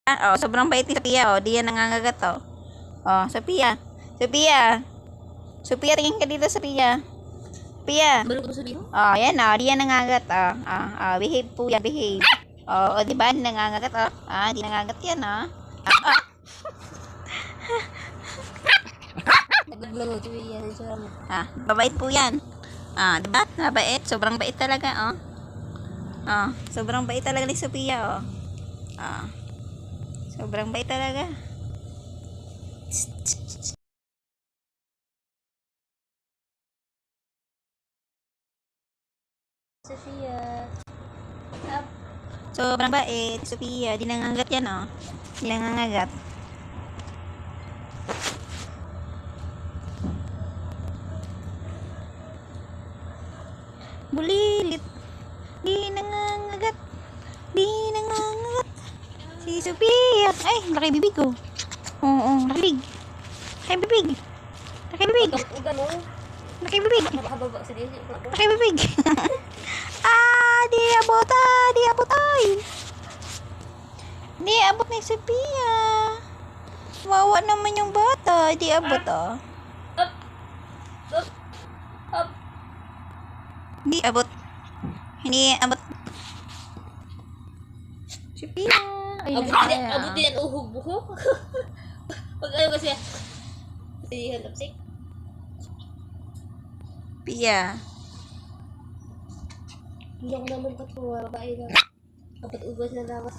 Oh, sobrang bait ni Sophia. Oh, di yan nangangagat, oh. Oh, Sophia. Sophia. Sophia, tingin ka dito, Sophia. Sophia. Baru ko sabihin. Oh, yan, oh. Di yan nangangagat, oh. Behave po yan, behave. Oh, di ba? Nangangagat, oh. Di nangangagat yan, oh. Naglaro ko yan sa Babait po yan. Di ba? Mabait. Sobrang bait talaga, oh. Sobrang bait talaga ni Sophia, oh. Sobrang bait talaga. Sophia. Sobrang bait, Sophia. Di nangangagat yan, oh. Di nangangagat. Bulilit. Di nangangagat. Di nangangagat. Si Sophia. Ay, laki bibig ko. Oo, laki bibig. Laki bibig. Laki bibig. Laki bibig. Hababa sa dili. Laki bibig. Di abot, di abot, ay. Di abot ni Sophia. Wawa naman yung bata. Di abot, oh. Up. Hindi abot. Hindi abot. Sophia. Ay, Abot din ang uhog buhok. Pag ayaw kasi. Kasi hanapsik. Sophia. Hindi ako naman katuwa. Babae lang. Dapat ubas na lawas.